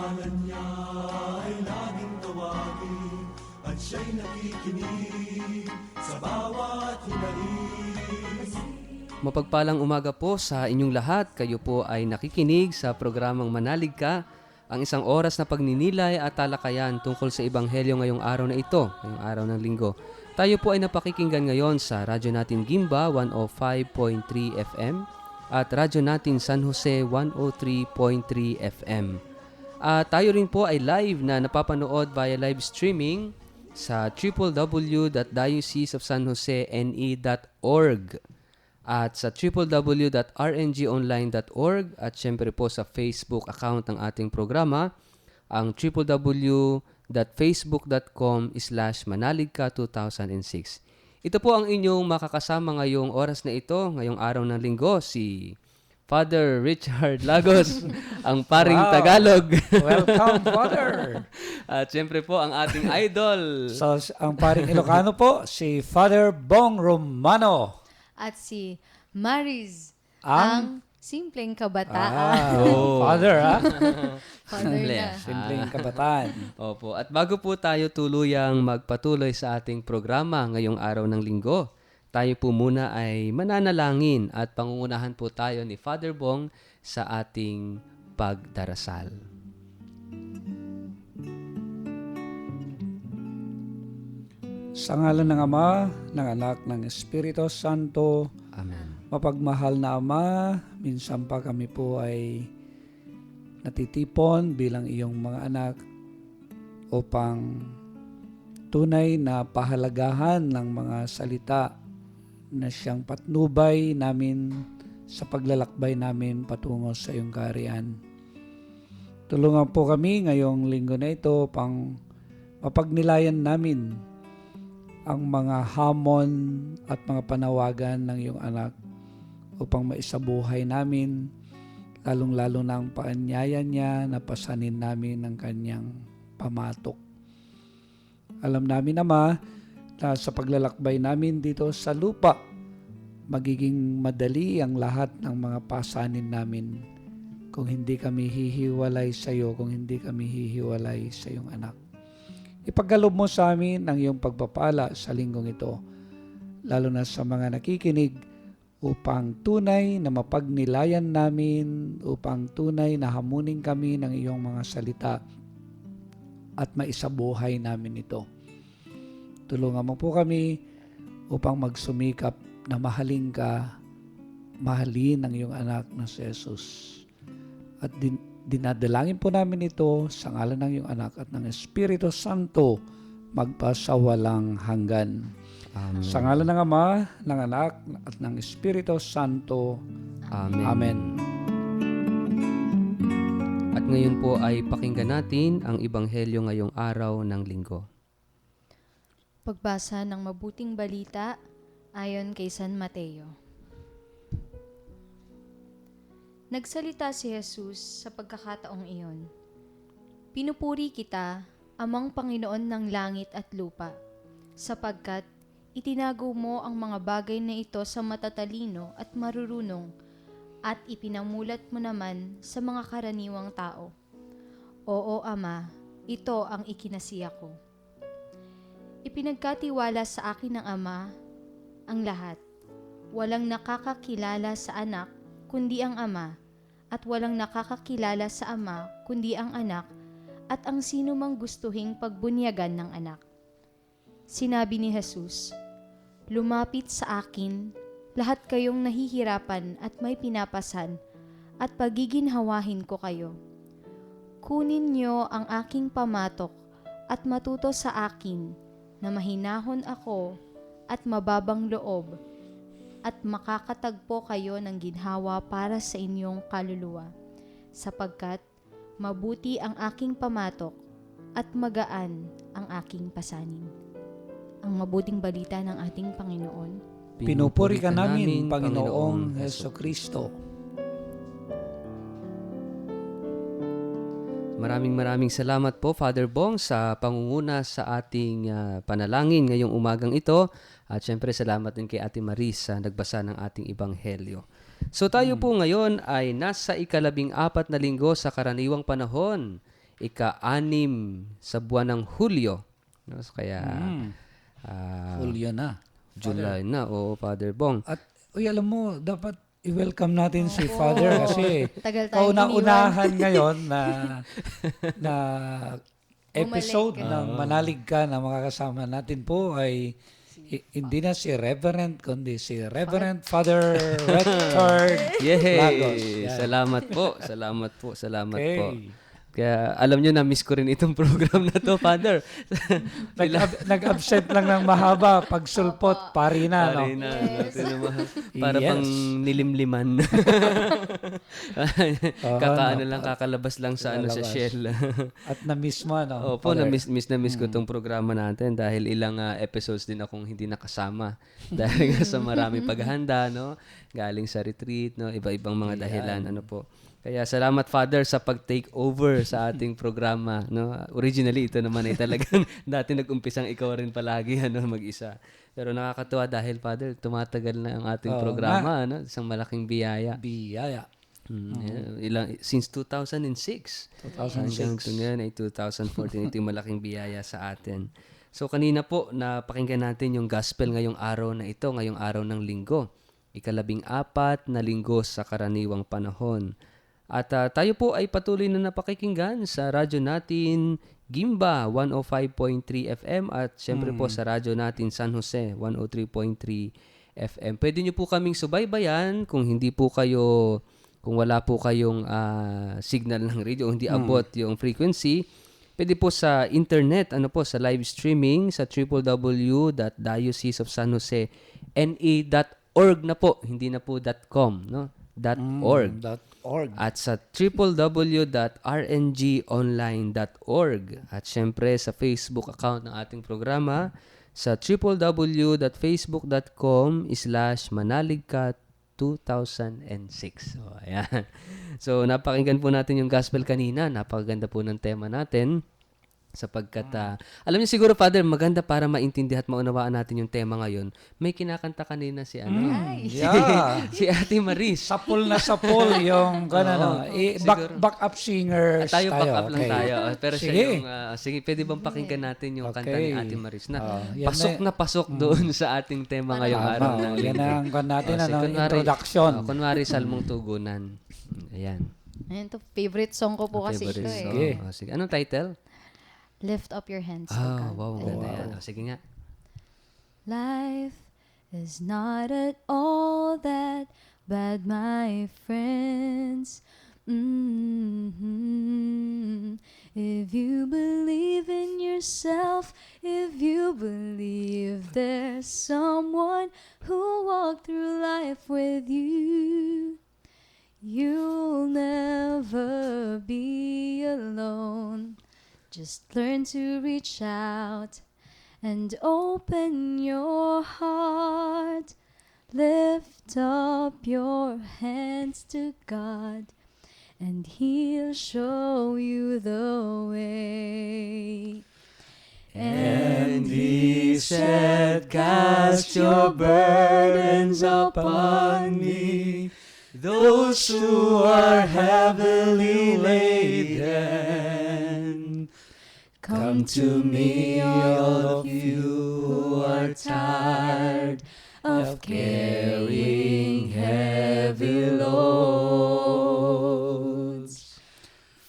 Ngalan niya ay laging tawagin, at siya'y nakikinig sa bawat hinaing. Mapagpalang umaga po sa inyong lahat. Kayo po ay nakikinig sa programang Manalig Ka, ang isang oras na pagninilay at talakayan tungkol sa Ebanghelyo ngayong araw na ito, ngayong araw ng linggo. Tayo po ay napakikinggan ngayon sa radyo natin Gimba 105.3 FM at radyo natin San Jose 103.3 FM. Tayo rin po ay live na napapanood via live streaming sa www.dioceseofsanjosene.org at sa www.rngonline.org at syempre po sa Facebook account ng ating programa, ang www.facebook.com/manaligka2006. Ito po ang inyong makakasama ngayong oras na ito, ngayong araw ng linggo, si Father Richard Lagos, ang paring Wow. Tagalog. Welcome, Father. At syempre po ang ating idol. So, ang paring Ilocano po, si Father Bong Romano. At si Mariz, Ang- ang simpleng kabataan. Father, ha? Father na. Simpleng kabataan. Opo. At bago po tayo tuluyang magpatuloy sa ating programa ngayong araw ng linggo, tayo po muna ay mananalangin at pangungunahan po tayo ni Father Bong sa ating pagdarasal. Sa ngalan ng Ama, ng Anak, ng Espiritu Santo, Amen. mapagmahal na Ama, minsan pa kami po ay natitipon bilang iyong mga anak upang tunay na pahalagahan ng mga salita na siyang patnubay namin sa paglalakbay namin patungo sa iyong kaharian. Tulungan po kami ngayong linggo na ito pang mapagnilayan namin ang mga hamon at mga panawagan ng iyong anak upang maisabuhay namin, lalong-lalo na ang paanyaya niya na pasanin namin ng kanyang pamatok. Alam namin, Ama, na sa paglalakbay namin dito sa lupa, magiging madali ang lahat ng mga pasanin namin kung hindi kami hihiwalay sa iyo, kung hindi kami hihiwalay sa iyong anak. Ipagkaloob mo sa amin ang iyong pagpapala sa linggong ito, lalo na sa mga nakikinig, upang tunay na mapagnilayan namin, upang tunay na hamunin kami ng iyong mga salita at maisabuhay namin ito. Tulungan mo po kami upang magsumikap na mahalin ka, mahalin ang iyong anak na si Jesus. At dinadalangin po namin ito sa ngalan ng iyong anak at ng Espiritu Santo magpasawalang hanggan. Amen. Sa ngalan ng Ama, ng Anak at ng Espiritu Santo. Amen. Amen. At ngayon po ay pakinggan natin ang Ebanghelyo ngayong araw ng linggo. Pagbasa ng mabuting balita ayon kay San Mateo. Nagsalita si Jesus sa pagkakataong iyon. Pinupuri kita, Amang Panginoon ng langit at lupa, sapagkat itinago mo ang mga bagay na ito sa matatalino at marurunong at ipinamulat mo naman sa mga karaniwang tao. Oo, Ama, ito ang ikinasiya ko. Ipinagkatiwala sa akin ng Ama ang lahat. Walang nakakakilala sa anak kundi ang Ama, at walang nakakakilala sa Ama kundi ang anak, at ang sino mang gustuhing pagbunyagan ng anak. Sinabi ni Jesus, lumapit sa akin, lahat kayong nahihirapan at may pinapasan, at pagiginhawahin ko kayo. Kunin niyo ang aking pamatok at matuto sa akin, na mahinahon ako at mababang loob, at makakatagpo kayo ng ginhawa para sa inyong kaluluwa, sapagkat mabuti ang aking pamatok at magaan ang aking pasanin. Ang mabuting balita ng ating Panginoon. Pinupuri ka namin, Panginoong Hesukristo. Maraming salamat po, Father Bong, sa pangunguna sa ating panalangin ngayong umagang ito. At syempre, salamat din kay Ate Maris sa nagbasa ng ating Ebanghelyo. So tayo po ngayon ay nasa 14 na linggo sa karaniwang panahon. ika-6 sa buwan ng Hulyo. No? So, kaya Hulyo na. July na, o Father Bong. At, alam mo, dapat i-welcome natin si Father kasi Tagal tayo kauna-unahan ngayon na episode Bumalik. ng Manalig Ka na makakasama natin po ay hindi na si Reverend, kundi si Reverend Father Richard Lagos. Yay! Yan. Salamat po. Salamat po. Salamat Okay. po. Kaya alam nyo, na-miss ko rin itong program na to, Father. Nag-absent lang ng mahaba, pagsulpot, pari na, no? Pare na, para Yes. pang nilimliman. Kakalabas lang sa sa Kakalabas. shell. At na-miss mo, no? Opo, Father? na-miss ko tong programa natin dahil ilang episodes din akong hindi nakasama. Dahil nga sa maraming paghahanda, no? Galing sa retreat, no? Iba-ibang mga dahilan, ano po. Kaya salamat, Father, sa pag-take over sa ating programa, no? Originally, ito naman ay talagang dati nag-umpisang ikaw rin palagi, ano, mag-isa. Pero nakakatuwa dahil, Father, tumatagal na ang ating programa, no? Isang malaking biyaya. Biyaya. Since 2006. 2006. Hanggang ngayon ay 2014. Ito yung malaking biyaya sa atin. So kanina po, napakinggan natin yung gospel ngayong araw na ito, ngayong araw ng linggo. 14 na linggo sa karaniwang panahon. At tayo po ay patuloy na napakikinggan sa radyo natin Gimba 105.3 FM at syempre po sa radyo natin San Jose 103.3 FM. Pwede nyo po kaming subaybayan kung wala po kayong signal ng radio, hindi abot yung frequency. Pwede po sa internet, sa live streaming sa www.dioceseofsanjosena.org na po, hindi na po .com, no? .org. .org. At sa www.rngonline.org. At syempre sa Facebook account ng ating programa sa www.facebook.com/manaligka2006. So, ayan. So, napakinggan po natin yung gospel kanina. Napakaganda po ng tema natin. Sapagkat, alam niyo siguro, Father, maganda para maintindihan at maunawaan natin yung tema ngayon. May kinakanta kanina si Yeah. si Ate Maris. Sapul na sapul yung back up singer. Tayo back up lang tayo. Pero Sige. siya yung, sige, pwede bang pakinggan natin yung kanta ni Okay. Ate Maris na yan pasok doon sa ating tema ngayong araw ng Yan linggo. ang kan natin, Kunwari- introduction. kunwari, Salmong Tugunan. Ayan. Ayun to, favorite song ko po kasi ito Favorite eh. song. Sige. Sige. Anong title? Lift up your hands to God. Wow. Ganda yan. Sige nga. Life is not at all that bad, my friends. If you believe in yourself, if you believe there's someone who walked through life with you, you'll never be alone. Just learn to reach out and open your heart. Lift up your hands to God, and He'll show you the way. And He said, "Cast your burdens upon me, those who are heavily laden. Come to me, all of you who are tired of carrying heavy loads.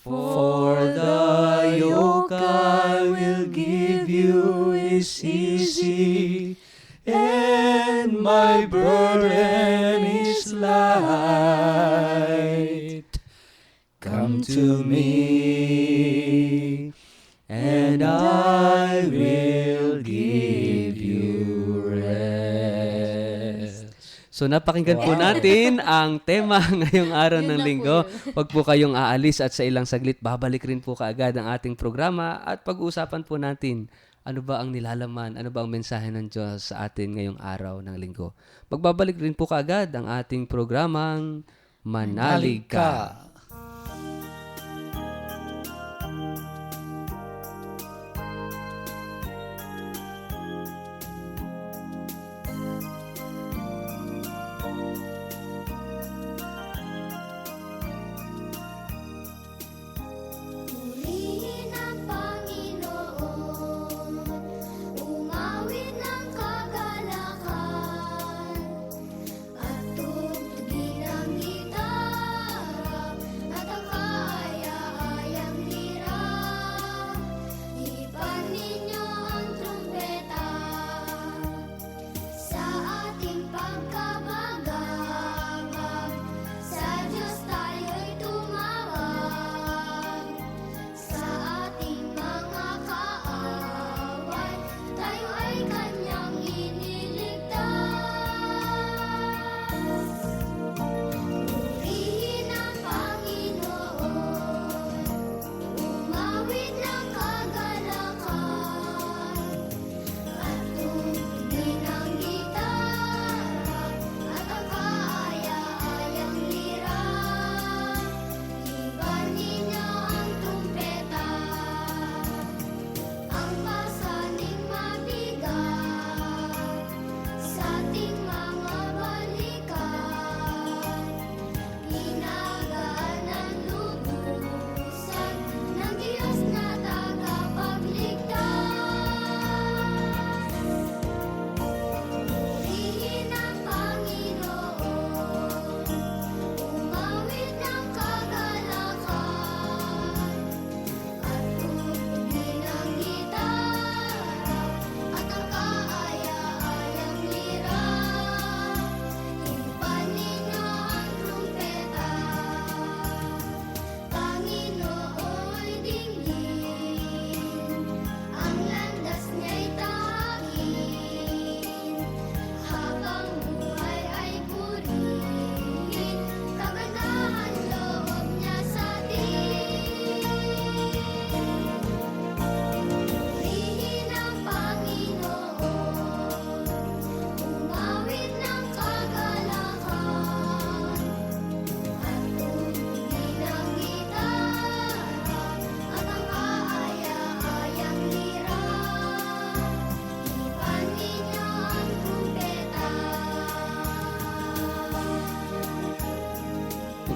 For the yoke I will give you is easy, and my burden is light. Come to me, and I will give you rest." So napakinggan po natin ang tema ngayong araw ng linggo. Huwag po kayong aalis at sa ilang saglit babalik rin po kaagad ang ating programa at pag-uusapan po natin ano ba ang nilalaman, ano ba ang mensahe ng Diyos sa atin ngayong araw ng linggo. Magbabalik rin po kaagad ang ating programang Manalig Ka. Purihin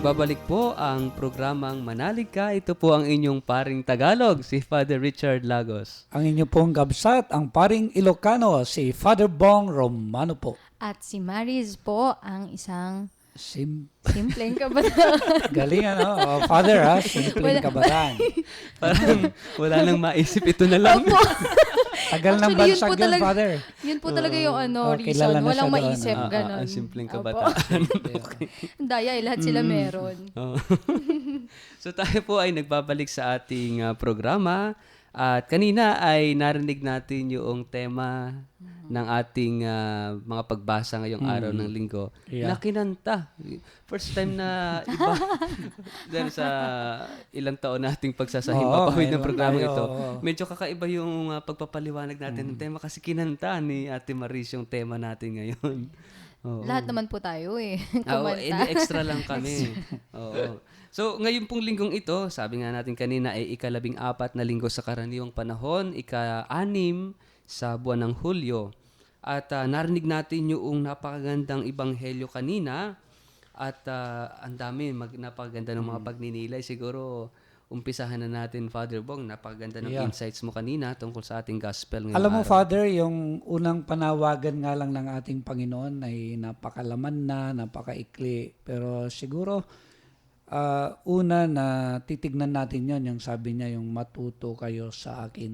Nagbabalik po ang programang Manalig Ka. Ito po ang inyong paring Tagalog, si Father Richard Lagos. Ang inyo pong gabsat, ang paring Ilocano, si Father Bong Romano po. At si Maris po ang isang Simpleng simpleng kabataan. galing Father simpleng kabataan. Parang wala nang maisip, ito na lang. Tagal ng Actually, yun bansag po yun, talaga- Father. Yun po talaga yung kilala reason. na Walang siya doon. maisip, ganon. Ang simpleng Opo. kabataan. Daya, lahat sila meron. Oo. So tayo po ay nagbabalik sa ating programa at kanina ay narinig natin yung tema ng ating mga pagbasa ngayong araw ng linggo na kinanta. First time na iba dahil sa ilang taon nating pagsasahimapawid ng ngayon programa tayo, ito. oo. Medyo kakaiba yung pagpapaliwanag natin ng tema kasi kinanta ni Ate Maris yung tema natin ngayon. Oo. Lahat naman po tayo Oo, kumanta. extra lang kami. Oo. So, ngayon pong linggong ito, sabi nga natin kanina, ay ika-14 na linggo sa karaniwang panahon, ika-6 sa buwan ng Hulyo. At narinig natin yung napakagandang ibanghelyo kanina at ang dami, napakaganda ng mga pagninilay. Siguro, umpisahan na natin, Father Bong, napakaganda ng insights mo kanina tungkol sa ating gospel ngayong Alam mo, araw. Father, yung unang panawagan nga lang ng ating Panginoon ay napakalaman na, napakaikli. Pero siguro, una na titignan natin yon yung sabi niya, yung matuto kayo sa akin.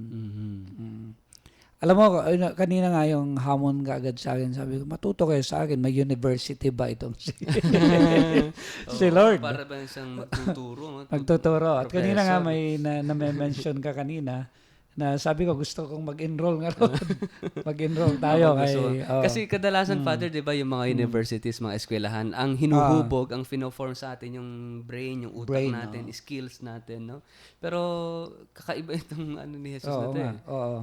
Alam mo, kanina nga yung hamon ka agad sa akin, sabi ko, matuto kayo sa akin, may university ba itong si Lord? Para ba siyang magtuturo? Magtuturo. At kanina nga Professor. may na-mention ka kanina na sabi ko gusto kong mag-enroll nga ron. Mag-enroll tayo. Kasi kadalasan, Father, di ba, yung mga universities, mga eskwelahan, ang hinuhubog, ang fino-form sa atin yung brain, yung utak Brain, natin, skills natin, no? Pero kakaiba itong ni Jesus na Oo to nga, eh. oo.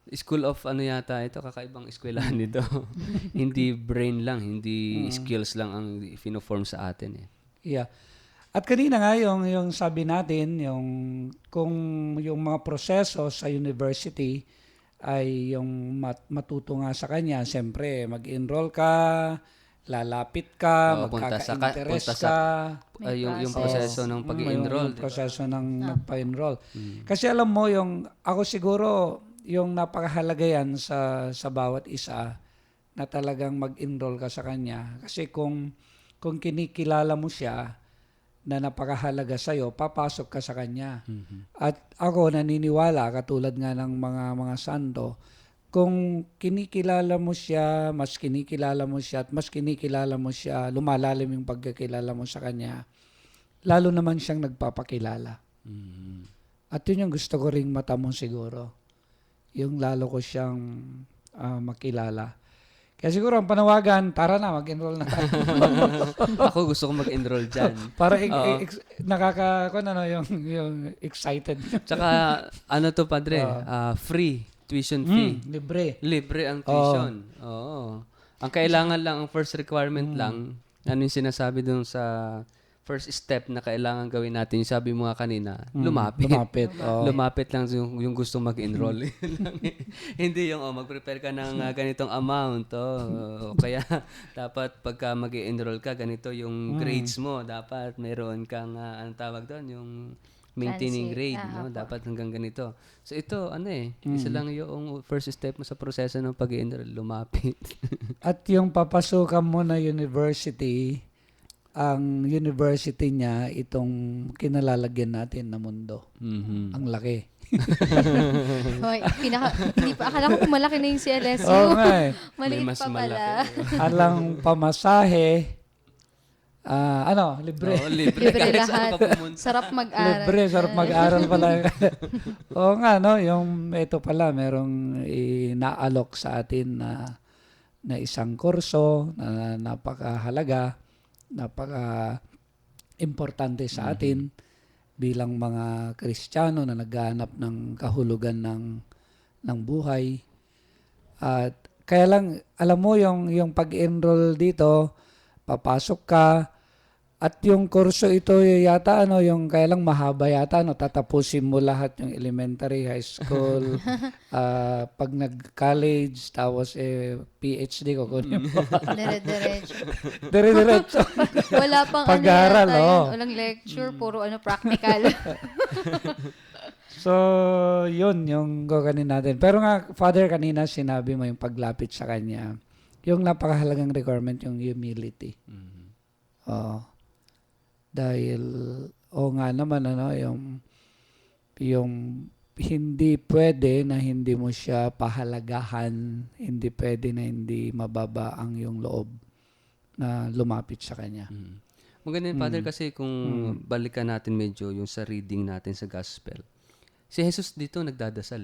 School of yata ito, kakaibang eskwelahan nito. Hindi brain lang, hindi skills lang ang fino-form sa atin eh. Yeah. At kanina nga yung sabi natin, kung yung mga proseso sa university ay yung matuto nga sa kanya, siyempre mag-enroll ka, lalapit ka, magkaka-interest ka. Yung proseso ng pag-enroll. Yung proseso ng magpa-enroll. Kasi alam mo, ako siguro, yung napakahalaga yan sa bawat isa na talagang mag-enroll ka sa kanya. Kasi kung kinikilala mo siya na napakahalaga sa'yo, papasok ka sa kanya. At ako naniniwala, katulad nga ng mga santo, kung kinikilala mo siya, mas kinikilala mo siya, at mas kinikilala mo siya, lumalalim yung pagkakilala mo sa kanya, lalo naman siyang nagpapakilala. At yun yung gusto ko ring matamong siguro. Yung lalo ko siyang makilala. Kaya siguro ang panawagan, tara na, mag-enroll na tayo. Ako gusto kong mag-enroll dyan. Para yung excited. Tsaka, to, Padre, free tuition fee. Libre. Libre ang tuition. Oo. Ang kailangan lang, ang first requirement lang, ano yung sinasabi dun sa first step na kailangan gawin natin, yung sabi mo nga kanina, lumapit. Lumapit lang yung gustong mag-enroll. Yun lang eh. Hindi yung mag-prepare ka ng ganitong amount. O kaya dapat pagka mag-enroll ka, ganito yung grades mo. Dapat meron kang, anong tawag doon, yung maintaining Fancy. grade. No? Dapat hanggang ganito. So ito, isa lang yung first step mo sa proseso ng pag-enroll, lumapit. At yung papasukan mo na university, ang university niya, itong kinalalagyan natin na mundo. Ang laki. Hoy, akala ko malaki na yung CLSU. Oo nga eh. Maliit May mas pa pala. Alang pamasahe, libre. Oo, libre. Libre Kahit saan lahat. ka pumunta. Sarap mag-aral. Libre, sarap mag-aral pala. Oo nga, no? Yung ito pala, merong inaalok sa atin na isang kurso na napakahalaga, napaka-importante sa atin bilang mga Kristiyano na naghahanap ng kahulugan ng buhay. At kaya lang, alam mo, yung pag-enroll dito, papasok ka, At yung kurso ito yata yung kaya lang mahaba yata tatapusin mo lahat yung elementary, high school, pag nag-college tapos PhD kukunin mo. Dire-diretso. Dire-diretso. Wala pang Pag-aaral, ano yata yan. oh. Walang lecture, puro practical. So, yun yung gaganin natin. Pero nga, Father, kanina sinabi mo yung paglapit sa Kanya. Yung napakahalagang requirement, yung humility. Oo. Dahil, nga naman, yung hindi pwede na hindi mo siya pahalagahan, hindi pwede na hindi mababa ang yung loob na lumapit sa Kanya. Maganda yun, Father, kasi kung balikan natin medyo yung sa reading natin sa Gospel. Si Jesus dito nagdadasal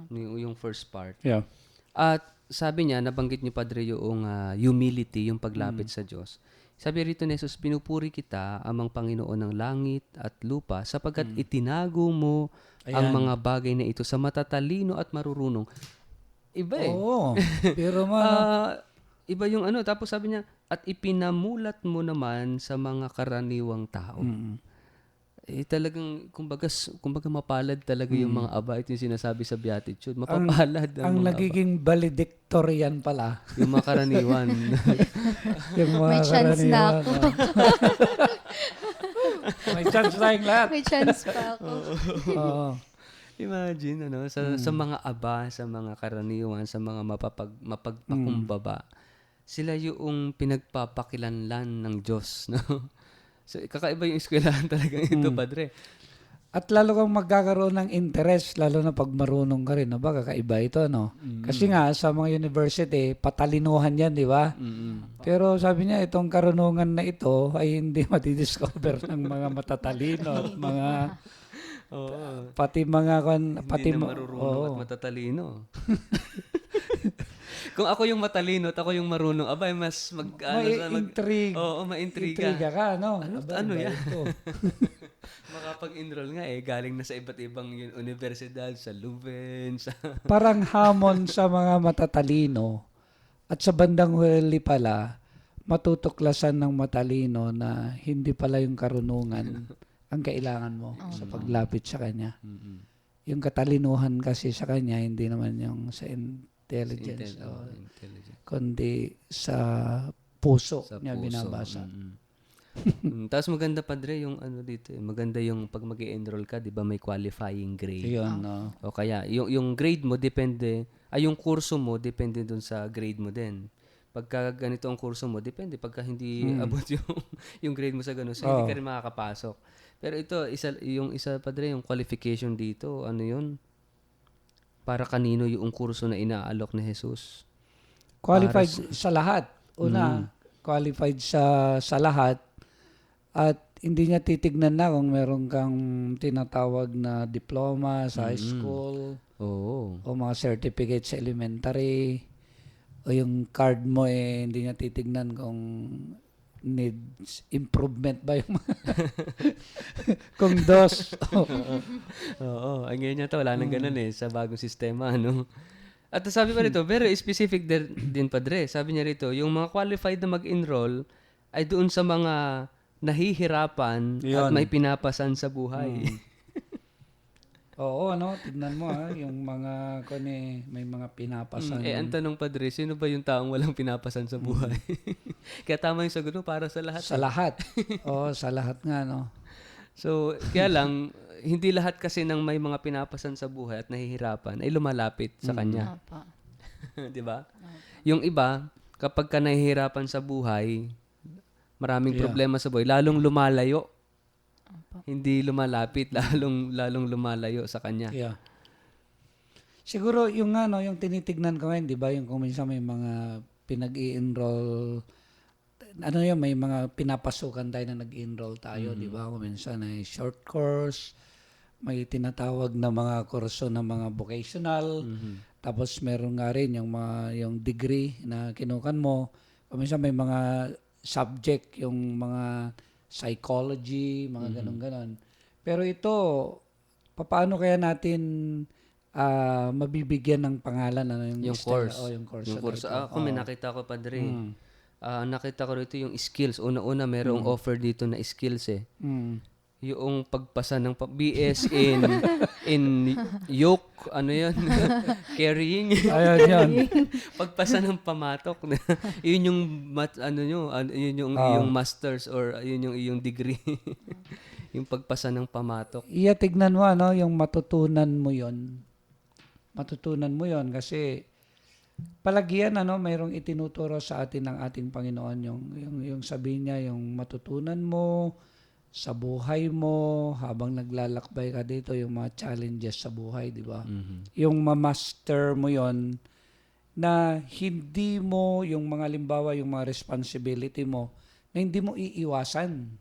yung first part. Yeah. At sabi niya, nabanggit niyo, Padre, yung humility, yung paglapit sa Diyos. Sabi rito ni Jesus, pinupuri kita, amang Panginoon ng langit at lupa, sapagkat itinago mo ang mga bagay na ito sa matatalino at marurunong. Iba Oo. Pero iba yung tapos sabi niya, at ipinamulat mo naman sa mga karaniwang tao. Talagang, kumbaga mapalad talaga yung mga aba. Ito yung sinasabi sa Beatitude. Mapapalad ang mga nagiging valedictorian pala. yung mga karaniwan. Yung mga May chance na karaniwan, ako. May chance tayong lahat. May chance pa ako. Oo. Imagine, sa mga aba, sa mga karaniwan, sa mga mapagpakumbaba, sila yung pinagpapakilanlan ng Diyos, no? So, kakaiba yung eskwelahan talaga ito, Padre. At lalo kang magkakaroon ng interest, lalo na pag marunong ka rin. Kakaiba ito, no? Kasi nga, sa mga university, patalinuhan yan, di ba? Pero sabi niya, itong karunungan na ito ay hindi matidiscover ng mga matatalino at mga... Pati mga... Hindi na marurunong at matatalino. Kung ako yung matalino at ako yung marunong, abay, mas intrigue. Oo, maintriga. Intriga ka, no? Ano yan? Ito. Makapag-enroll nga galing na sa iba't ibang universidad, sa Leuven, sa... Parang hamon sa mga matatalino at sa bandang huli pala, matutuklasan ng matalino na hindi pala yung karunungan ang kailangan mo sa paglapit sa Kanya. Yung katalinuhan kasi sa Kanya, hindi naman yung sa intelligence, kundi sa puso niya binabasa. Tapos maganda, Padre, yung dito. Maganda yung pag mag-enroll ka, di ba may qualifying grade. Yun, no? O kaya, yung grade mo depende, yung kurso mo depende dun sa grade mo din. Pagka ganito ang kurso mo, depende. Pagka hindi abot yung grade mo sa ganun, so hindi ka rin makakapasok. Pero ito, isa, Padre, yung qualification dito, ano yun? Para kanino yung kurso na inaalok ni Jesus? Qualified sa lahat. Una, qualified sa lahat. At hindi niya titignan na kung meron kang tinatawag na diploma sa high school Oo. o mga certificate sa elementary o yung card mo hindi niya titignan kung needs improvement ba yung kung dos. Oo. Ang ganyan to, wala nang ganun sa bagong sistema, no? At sabi pa rito, very specific din, Padre. Sabi niya rito, yung mga qualified na mag-enroll ay doon sa mga nahihirapan at may pinapasan sa buhay. Oo, tignan mo yung mga may mga pinapasan. Ang tanong, Padre, sino ba yung taong walang pinapasan sa buhay? Kaya tama yung sagot mo, para sa lahat. Sa lahat. Oo, sa lahat nga, no? So, kaya lang, hindi lahat kasi ng may mga pinapasan sa buhay at nahihirapan ay lumalapit sa Kanya. Apa. Di ba? Yung iba, kapag ka nahihirapan sa buhay, maraming problema sa buhay, lalong lumalayo. Hindi lumalapit, lalong lumalayo sa Kanya. Yeah. Siguro yung yung tinitignan ko ngayon, 'di ba, yung kung minsan may mga pinag-i-enroll may mga pinapasukan tayo na nag-enroll tayo, 'di ba? Kung minsan ay short course, may tinatawag na mga kurso na mga vocational. Tapos meron nga rin yung degree na kinukan mo. Kung minsan may mga subject, yung mga psychology, mga ganon-ganon. Pero ito, paano kaya natin mabibigyan ng pangalan yung course. yung course. Yung course. Ako may nakita ko, Padre. nakita ko rito yung skills. Una-una, merong offer dito na skills eh. Mm. Yung pagpasa ng BS in yoke, ano yan? Carrying. Ayun yun. Pagpasa ng pamatok. Yun yung yun yung iyong masters or yun yung iyong degree. Yung pagpasa ng pamatok. Iya, tignan mo, ano, yung matutunan mo yon. Matutunan mo yon kasi palagi yan, ano, mayroong itinuturo sa atin ng ating Panginoon. Yung sabi niya, yung matutunan mo sa buhay mo, habang naglalakbay ka dito, yung mga challenges sa buhay, di ba? Yung ma-master mo yon na hindi mo, yung mga limbawa, yung mga responsibility mo, na hindi mo iiwasan.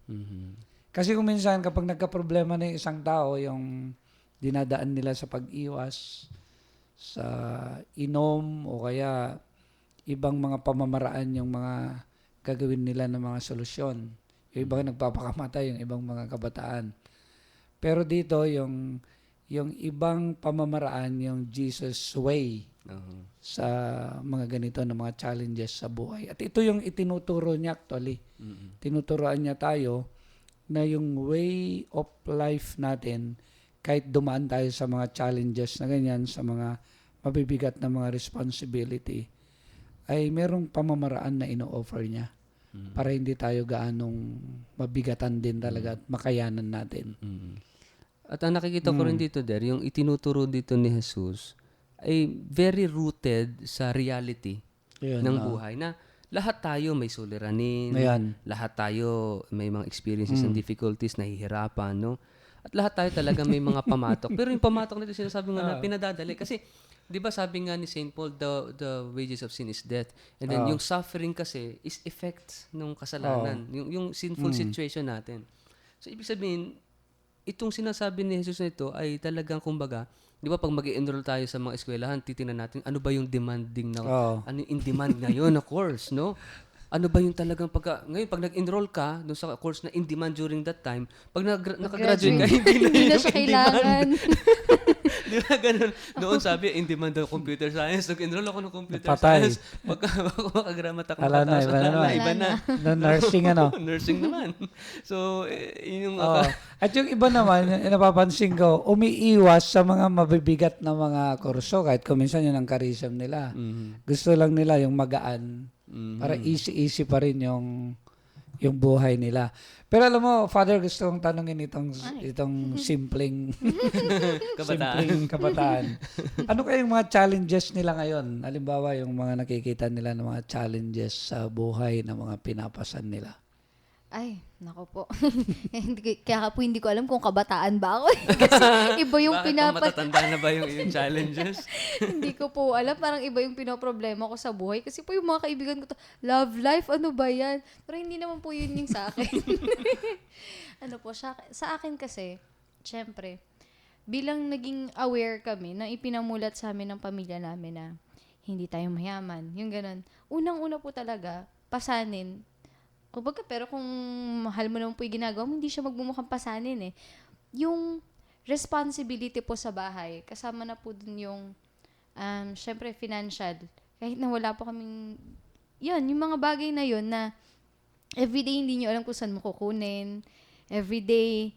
Kasi kung minsan, kapag nagka-problema na yung isang tao, yung dinadaan nila sa pag-iwas, sa inom, o kaya ibang mga pamamaraan yung mga gagawin nila ng mga solusyon. Yung ibang nagpapakamatay, yung ibang mga kabataan. Pero dito, yung ibang pamamaraan, yung Jesus way sa mga ganito na mga challenges sa buhay. At ito yung itinuturo niya actually. Tinuturoan niya tayo na yung way of life natin, kahit dumaan tayo sa mga challenges na ganyan, sa mga mabibigat na mga responsibility, ay merong pamamaraan na ino-offer niya. Para hindi tayo gaanong mabigatan din talaga at makayanan natin. At ang nakikita ko rin dito, yung itinuturo dito ni Jesus ay very rooted sa reality ng buhay. Na lahat tayo may suliranin, Ayan. lahat tayo may mga experiences and difficulties, nahihirapan, no? At lahat tayo talaga may mga pamatok. Pero yung pamatok nito, sinasabi nga na pinadadali. Kasi, di ba sabi nga ni St. Paul, the wages of sin is death. And then yung suffering kasi is effect ng kasalanan. Yung sinful situation natin. So, ibig sabihin, itong sinasabi ni Jesus na ito ay talagang kumbaga, di ba pag mag-enroll tayo sa mga eskwelahan, titingnan natin ano ba yung demanding na, ano yung in demand ngayon na course, no? Ano ba yung talagang ngayon, pag nag-enroll ka doon sa course na in demand during that time, pag nakagraduate ka, Hindi na yung siya in kailangan. Di ba ganun? Noon sabi, in demand daw computer science. Nag-enroll ako ng computer Patay. science. Pagka makagramat ako, Ala na, iba na naman. iba na. Na nursing, ano. Nursing naman. So, yun yung... At yung iba naman, napapansin ko, umiiwas sa mga mabibigat na mga kurso, kahit kung minsan yun ang charism nila. Gusto lang nila yung magaan, para easy-easy pa rin yung buhay nila. Pero alam mo, Father, gusto kong tanungin itong simpleng kabataan. Ano kayong mga challenges nila ngayon? Halimbawa, yung mga nakikita nila ng mga challenges sa buhay na mga pinapasan nila. Ay, nako po. Kaya po hindi ko alam kung kabataan ba ako. Kasi iba yung Bakit matatanda na ba yung challenges? Hindi ko po alam. Parang iba yung pinoproblema ko sa buhay. Kasi po yung mga kaibigan ko to, love life, ano ba yan? Pero hindi naman po yun yung sa akin. Ano po, sa akin kasi, syempre, bilang naging aware kami na ipinamulat sa amin ng pamilya namin na hindi tayo mayaman, yung ganun. Unang-una po talaga, pasanin. Kumbaga, pero kung mahal mo naman po yung ginagawa mo, hindi siya magmumukhang pasanin eh. Yung responsibility po sa bahay, kasama na po dun yung, syempre, financial. Kahit na wala po kaming, yun, yung mga bagay na yun na everyday hindi nyo alam kung saan mo kukunin. Everyday,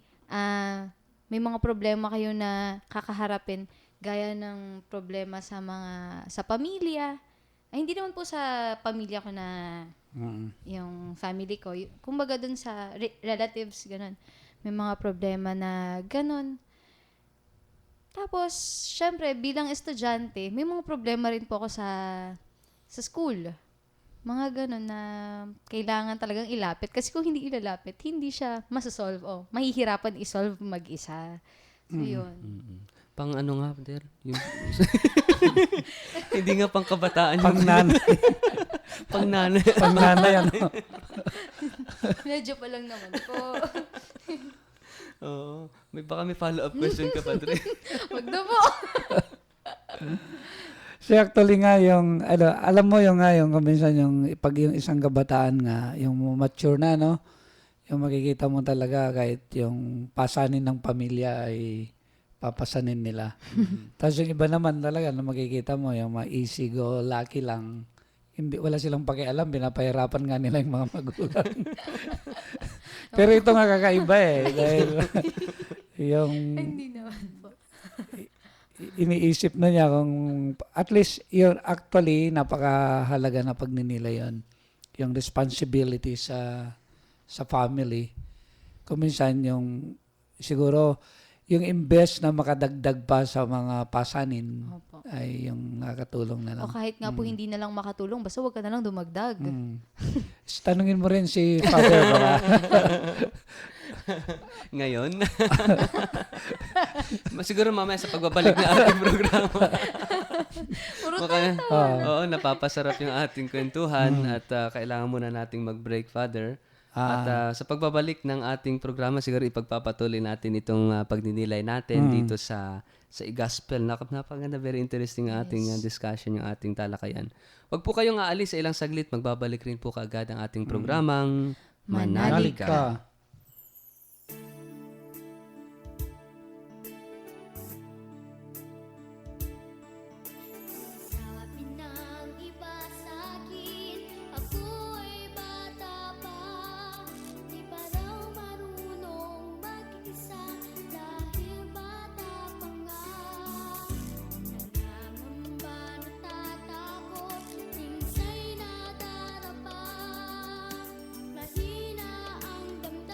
may mga problema kayo na kakaharapin, gaya ng problema sa pamilya. Ay, hindi naman po sa pamilya ko na yung family ko. Kumbaga dun sa relatives, ganun. May mga problema na ganun. Tapos, syempre, bilang estudyante, may mga problema rin po ako sa school. Mga ganun na kailangan talagang ilapit. Kasi kung hindi ilalapit, hindi siya masasolve. Mahihirapan isolve mag-isa. So, yun. Pang ano nga, Der? Hindi nga pang kabataan. Pang nanay. Pang nanay. Pang nanay, ano. Medyo pa lang naman po. Oo. Baka may follow-up question ka pa, Dre. Wag na po. So actually nga yung, alam mo yung kung minsan pag yung isang kabataan nga, yung mature na, no? Yung makikita mo talaga kahit yung pasanin ng pamilya ay papasanin nila. Tapos yung iba naman talaga na makikita mo, yung easy go, lucky lang, hindi, wala silang pakialam, pinapahirapan nga nila yung mga magulang. Pero ito nga kakaiba dahil yung Hindi naman po. iniisip na niya kung at least yun actually napakahalaga na pagninilay yun. Yung responsibility sa family. Kung minsan yung siguro yung imbes na makadagdag pa sa mga pasanin Opo. ay yung nakakatulong na lang. O kahit nga po hindi na lang makatulong, basta huwag ka na lang dumagdag. Tanungin mo rin si Father baka Ngayon. Siguro mamaya sa pagbabalik ng ating programa. Puro Baka- tayo. Oo, napapasarap yung ating kwentuhan at kailangan muna nating mag-break, Father. At sa pagbabalik ng ating programa, siguro ipagpapatuloy natin itong pagninilay natin dito sa i-gospel. Napakaganda, very interesting ang ating discussion, yung ating talakayan. Huwag po kayong aalis sa ilang saglit. Magbabalik rin po kaagad ang ating programang Manalig Manalig Ka. ka. Sabi ng iba sa'kin, ako'y bata pa. Di pa raw marunong mag-isa dahil bata pa nga. Nangangamba, natatakot, minsa'y nadarapa. Mahina ang damdamin.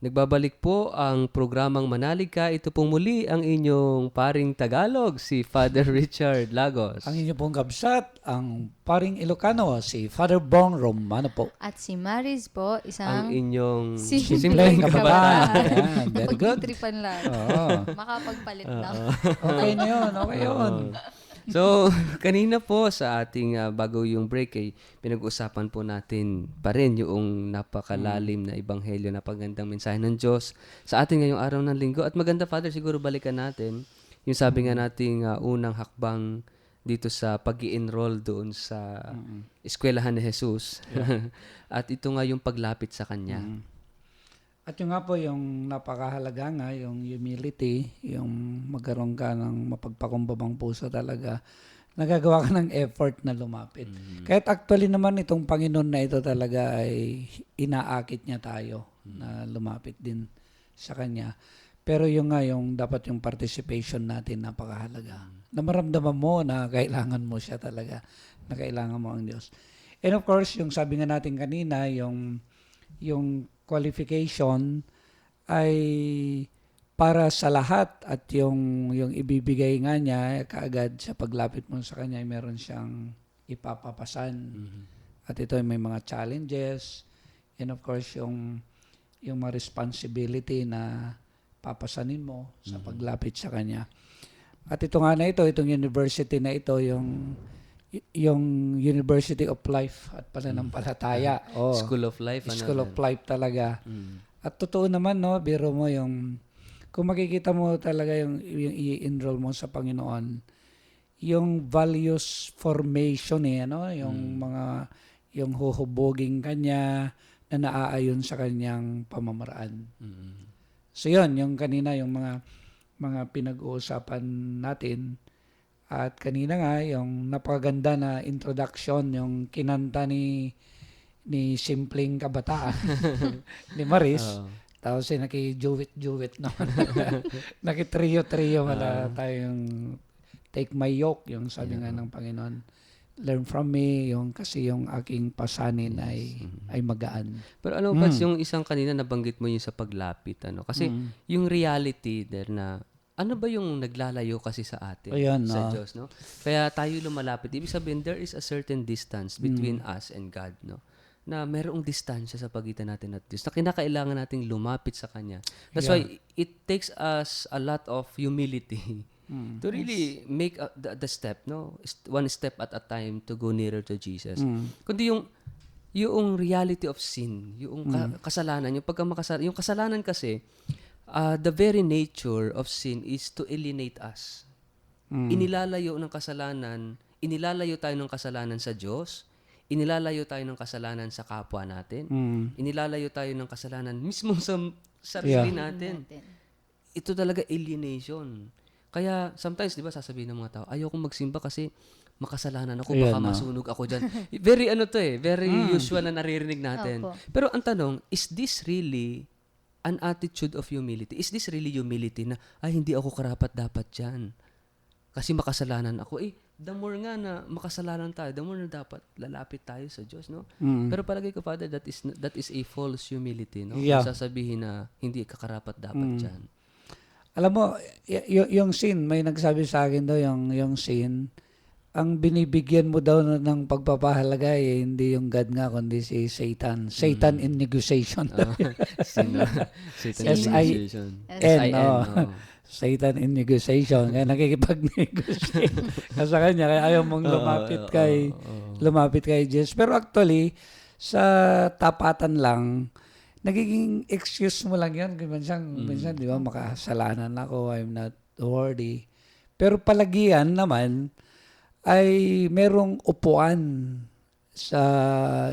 Nagbabalik po ang programang Manalig Ka. Ito pong muli ang inyong paring Tagalog, si Father Richard Lagos. Ang inyo pong kabsat, ang paring Ilocano, si Father Bong Romano po. At si Maris po, Ang isang inyong simpleng kabataan. Ayan, very good. pagtitripan lang. Oo. Makapagpalit lang. Okay na yun, okay yun. So, kanina po sa ating bago yung break ay pinag-usapan po natin pa rin yung napakalalim na ebanghelyo, napagandang mensahe ng Diyos sa atin ngayong araw ng linggo. At maganda, Father, siguro balikan natin yung sabi nga nating unang hakbang dito sa pag-i-enroll doon sa eskwelahan ni Jesus. At ito nga yung paglapit sa Kanya. At yung nga po, yung napakahalaga nga, yung humility, yung magkaroon ka ng mapagpakumbabang puso talaga, nagagawa ka ng effort na lumapit. Kahit actually naman itong Panginoon na ito talaga ay inaakit niya tayo na lumapit din sa Kanya. Pero yung nga, yung dapat yung participation natin napakahalaga. Na maramdaman mo na kailangan mo siya talaga, na kailangan mo ang Diyos. And of course, yung sabi nga natin kanina, yung qualification ay para sa lahat at yung ibibigay nga niya kaagad sa paglapit mo sa kanya ay meron siyang ipapapasan. At ito ay may mga challenges and of course yung mga responsibility na papasanin mo sa paglapit sa kanya. At ito nga na ito, itong university na ito, yung University of Life at Pananampalataya. Oh, School of Life. School of Life talaga. At totoo naman, no, biro mo kung makikita mo talaga yung i-enroll mo sa Panginoon, yung values formation yung huhuboging kanya na naaayon sa kanyang pamamaraan. So yun, yung kanina, yung mga pinag-uusapan natin. At kanina nga, yung napakaganda na introduction, yung kinanta ni Simpleng Kabataan, ni Maris. Tapos naki-juwit naman. Naki-trio tayong take my yoke, yung sabi nga ng Panginoon. Learn from me, kasi yung aking pasanin ay magaan. Pero ano pa yung isang kanina nabanggit mo yung sa paglapit, kasi yung reality there na ano ba yung naglalayo kasi sa atin, Ayan, sa Diyos, no? Kaya tayo lumalapit. Ibig sabihin, there is a certain distance between us and God, no? Na mayroong distansya sa pagitan natin at Diyos, na kinakailangan nating lumapit sa Kanya. That's why it takes us a lot of humility to really make the step, no? One step at a time to go nearer to Jesus. Kundi yung reality of sin, yung kasalanan, yung kasalanan kasi, the very nature of sin is to alienate us. Inilalayo tayo ng kasalanan sa Diyos, inilalayo tayo ng kasalanan sa kapwa natin, inilalayo tayo ng kasalanan mismo sa sarili natin. Ito talaga alienation. Kaya sometimes, di ba, sasabihin ng mga tao, ayoko magsimba kasi makasalanan ako, baka masunog ako dyan. Very very usual na naririnig natin. Opo. Pero ang tanong, is this really an attitude of humility? Is this really humility na, hindi ako karapat-dapat dyan? Kasi makasalanan ako. The more nga na makasalanan tayo, the more na dapat lalapit tayo sa Diyos, no? Pero palagay ko, Father, that is a false humility, no? Yeah. Kung sasabihin na hindi ka karapat-dapat dyan. Alam mo, yung sin, may nagsabi sa akin daw, yung sin, ang binibigyan mo daw ng pagpapahalaga hindi yung God nga, kundi si Satan. Satan in negotiation. Satan S-I-N, Satan in negotiation. Kaya nakikipag-negotiate ka sa kanya. Kaya ayaw mong lumapit kay Jesus. Pero actually, sa tapatan lang, nagiging excuse mo lang yun. Minsan, di ba, makasalanan ako, I'm not worthy. Pero palagian naman, ay merong upuan sa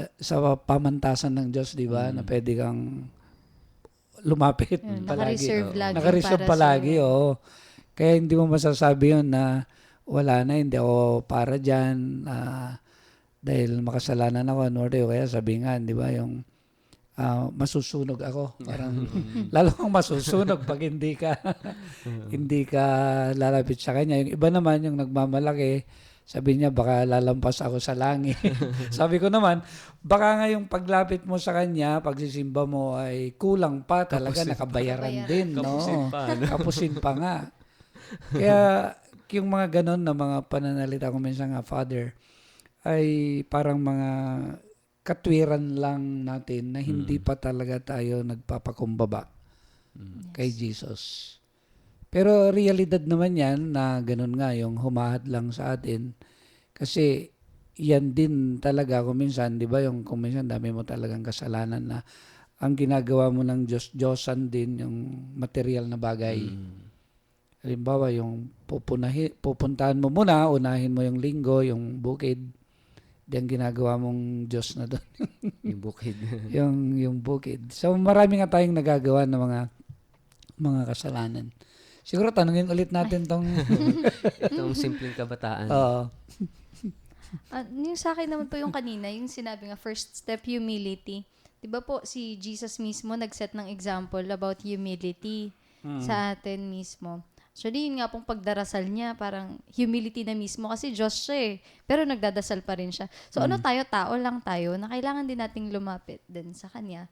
pamantasan ng Diyos, di ba? Na pwede kang lumapit palagi. Naka-reserve lagi Naka-reserve para palagi, sa'yo. oo. Kaya hindi mo masasabi yun na wala na, hindi ako para dyan dahil makasalanan ako, o kaya sabi nga, di ba, yung masusunog ako. Parang lalo kang masusunog pag hindi ka lalapit sa kanya. Yung iba naman yung nagmamalaki Sabi niya, baka lalampas ako sa langit. Sabi ko naman, baka nga yung paglapit mo sa kanya, pagsisimba mo ay kulang pa. Talaga nakabayaran din, no? Kapusin pa, no? Kapusin pa nga. Kaya yung mga ganon na mga pananalita ko minsan nga, Father, ay parang mga katwiran lang natin na hindi pa talaga tayo nagpapakumbaba kay Jesus. Pero realidad naman yan na ganun nga yung humahad lang sa atin. Kasi yan din talaga kung minsan, di ba, yung kung minsan dami mo talagang kasalanan na ang ginagawa mo ng Diyos-Diyosan din yung material na bagay. Halimbawa, yung pupuntahan mo muna, unahin mo yung linggo, yung bukid, di ang ginagawa mong Diyos na doon. Yung bukid. yung bukid. So marami nga tayong nagagawa ng mga kasalanan. Siguro tanungin ulit natin tong Itong simpleng kabataan. Yung sa akin naman po yung kanina, yung sinabi nga, first step, humility. Di ba po, si Jesus mismo nag-set ng example about humility sa atin mismo. Actually, yun nga pong pagdarasal niya, parang humility na mismo kasi Diyos siya eh. Pero nagdadasal pa rin siya. So ano tayo, tao lang tayo, na kailangan din nating lumapit din sa Kanya.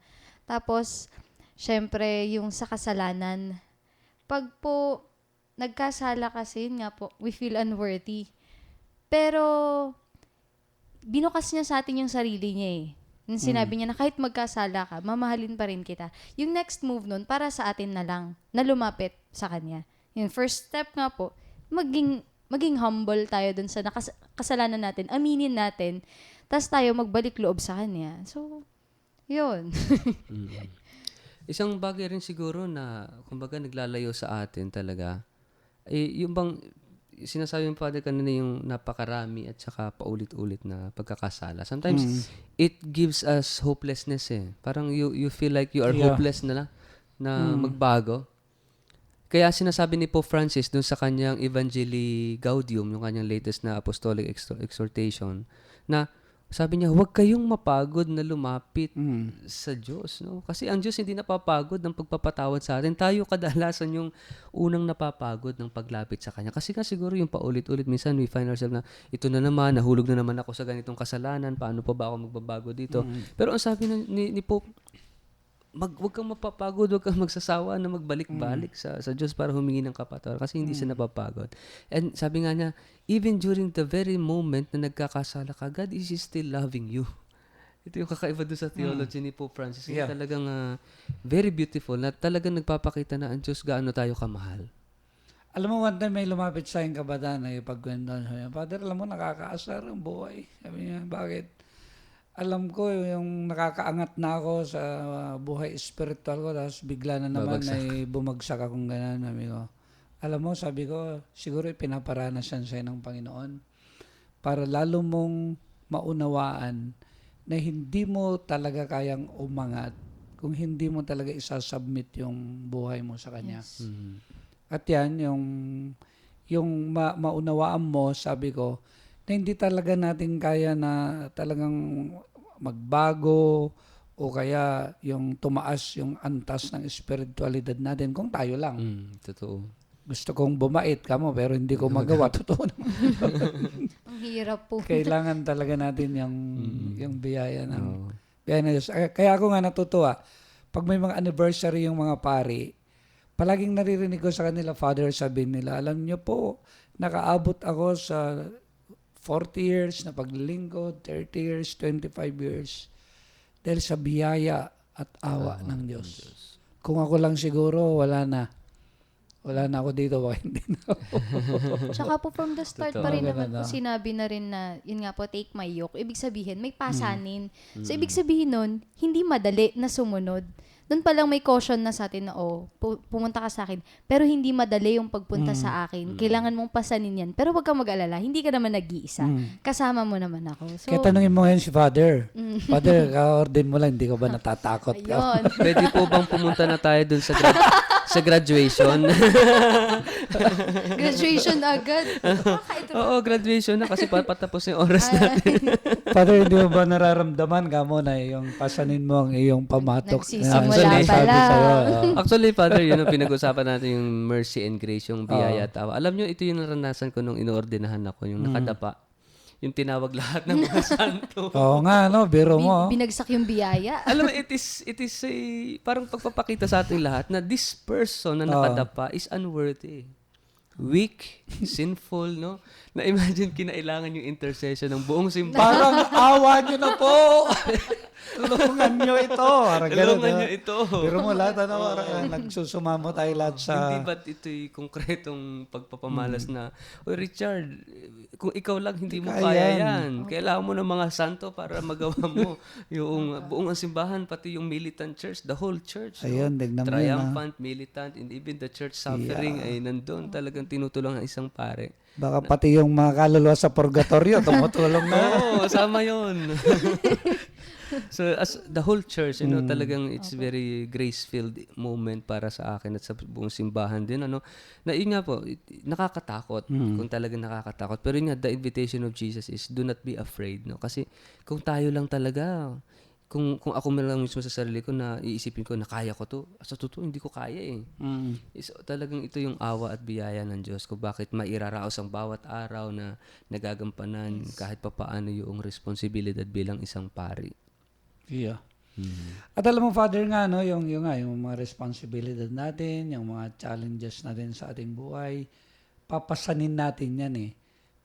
Tapos, syempre, yung sa kasalanan, pag po nagkasala kasi, yun nga po, we feel unworthy. Pero, binukas niya sa atin yung sarili niya eh. Yung sinabi niya na kahit magkasala ka, mamahalin pa rin kita. Yung next move nun, para sa atin na lang, na lumapit sa Kanya. Yung first step nga po, maging humble tayo dun sa kasalanan natin, aminin natin, tas tayo magbalik loob sa Kanya. So, yun. Isang bagay rin siguro na, kumbaga, naglalayo sa atin talaga, yung bang, sinasabi yung Father kanina yung napakarami at saka paulit-ulit na pagkakasala. Sometimes, it gives us hopelessness eh. Parang you feel like you are hopeless na magbago. Kaya sinasabi ni Pope Francis dun sa kanyang Evangelii Gaudium, yung kanyang latest na apostolic exhortation, na sabi niya, huwag kayong mapagod na lumapit sa Diyos. No? Kasi ang Diyos hindi napapagod ng pagpapatawad sa atin. Tayo kadalasan yung unang napapagod ng paglapit sa Kanya. Kasi nga siguro yung paulit-ulit, minsan we find ourselves na ito na naman, nahulog na naman ako sa ganitong kasalanan, paano pa ba ako magbabago dito? Pero ang sabi ni Pope, huwag kang mapapagod, huwag kang magsasawa na magbalik-balik sa Diyos para humingi ng kapatawaran kasi hindi siya napapagod. And sabi nga niya, even during the very moment na nagkakasala ka, God is still loving you. Ito yung kakaiba doon sa theology ni Pope Francis. Yung talagang very beautiful na talagang nagpapakita na ang Diyos gaano tayo kamahal. Alam mo, one time may lumapit sa aking kabataan na ipagkwentuhan siya. Father, alam mo, nakakaasar ang buhay. Sabi niya, bakit? Alam ko yung nakakaangat na ako sa buhay spiritual ko, tapos bigla na naman ay bumagsak akong gano'n. Sabi ko, siguro pinaparanasan sa'yo ng Panginoon para lalo mong maunawaan na hindi mo talaga kayang umangat kung hindi mo talaga isasubmit yung buhay mo sa Kanya. Yes. At yan, yung maunawaan mo, sabi ko, na hindi talaga natin kaya na talagang magbago o kaya yung tumaas yung antas ng espiritualidad natin kung tayo lang. Totoo. Gusto kong bumait ka mo pero hindi ko magawa. Totoo naman. Ang hirap po. Kailangan talaga natin yung biyaya ng biyaya ng Diyos. Kaya ako nga natutuwa, pag may mga anniversary yung mga pari, palaging naririnig ko sa kanila, Father, sabihin nila, alam niyo po, nakaabot ako sa 40 years na paglilingkod, 30 years, 25 years. Dahil sa biyaya at awa ng Diyos. Kung ako lang siguro, wala na. Wala na ako dito, baka hindi na ako. Tsaka po from the start Totoo. pa rin naman Ganun, po, sinabi na rin na, yun nga po, take my yoke. Ibig sabihin, may pasanin. So, ibig sabihin nun, hindi madali na sumunod. Doon pa lang may caution na sa atin na, pumunta ka sa akin. Pero hindi madali yung pagpunta sa akin. Kailangan mong pasanin yan. Pero wag kang mag-alala, hindi ka naman nag-iisa. Kasama mo naman ako. So, Kaya tanungin mo ngayon si Father. Father, ka-ordain mo lang, hindi ka ba natatakot ka? ayun. Pwede po bang pumunta na tayo dun sa sa graduation? Graduation agad. Ito Oo, graduation na kasi patapos yung oras natin. Father, hindi mo ba nararamdaman ka mo na yung pasanin mo ang iyong pamatok? Nagsisimula Sabi pa lang. sa'yo, Actually, Father, yun ang pinag-usapan natin yung mercy and grace, yung biyaya at awa. Alam nyo, ito yung naranasan ko nung inoordinahan ako, yung nakadapa. yung tinawag lahat ng mga santo. Oo nga, no? Biro mo. Binagsak yung biyaya. Alam mo, it is a, parang pagpapakita sa ating lahat na this person na nakadapa is unworthy. Weak, sinful, no? Na-imagine kinailangan yung intercession ng buong simbahan. Parang awa nyo na po. Tulungan nyo ito. Parang ganun, Tulungan no? niyo ito. Biro mo lahat, ano? Parang nagsusumamo tayo lahat sa... Hindi ba't ito'y konkretong pagpapamalas na, Oy Richard, kung ikaw lang hindi mo Kaya kaya yan." yan. Kailangan mo ng mga santo para magawa mo yung buong ang simbahan, pati yung militant church, the whole church. Ayun, tignan mo yun, Triumphant, militant, and even the church suffering ay nandun. Talagang tinutulong ng isang pare. Baka pati yung mga kaluluwa sa purgatorio, tumutulong na. Oo, sama yun. So as the whole church, talagang it's very grace-filled moment para sa akin at sa buong simbahan din, na yun nga po, nakakatakot, kung talagang nakakatakot. Pero yun nga, the invitation of Jesus is, do not be afraid, no? Kasi kung tayo lang talaga, kung ako lang mismo sa sarili ko na iisipin ko na kaya ko to, sa totoo, hindi ko kaya eh. So, talagang ito yung awa at biyaya ng Diyos kung bakit mairaraos ang bawat araw na nagagampanan kahit papaano yung responsibilidad bilang isang pari. Yeah. At alam mo, Father, nga, no, yung mga responsibilidad natin, yung mga challenges natin sa ating buhay, papasanin natin yan eh.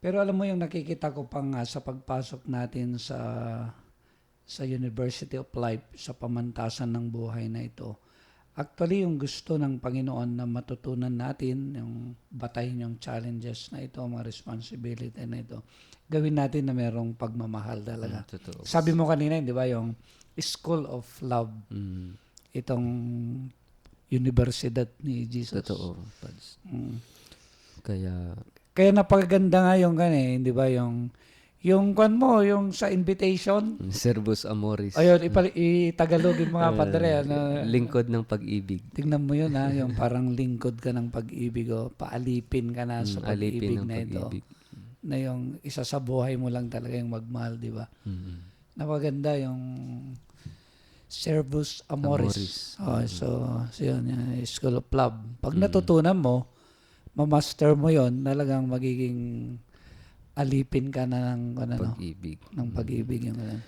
Pero alam mo, yung nakikita ko pa nga sa pagpasok natin sa University of Life, sa pamantasan ng buhay na ito, actually, yung gusto ng Panginoon na matutunan natin, yung batayin yung challenges na ito, mga responsibility na ito, gawin natin na merong pagmamahal talaga. Totoo. Sabi mo kanina, di ba, yung School of Love, itong universidad ni Jesus. Totoo. Kaya napakaganda nga yung di ba, yung kwan mo, yung sa invitation, Servus Amoris. ayun, itagalogin mga padre, Lingkod ng pag-ibig. tingnan mo yun yung parang lingkod ka ng pag-ibig, paalipin ka na sa pag-ibig Alipin ng na ito. pag-ibig. Na yung isa sa buhay mo lang talaga yung magmahal, di ba? Napaganda yung Servus Amoris. So yun, yung School of Love. Pag natutunan mo, mamaster mo yon, talagang magiging alipin ka na ng Pag-ibig. ng pag-ibig yung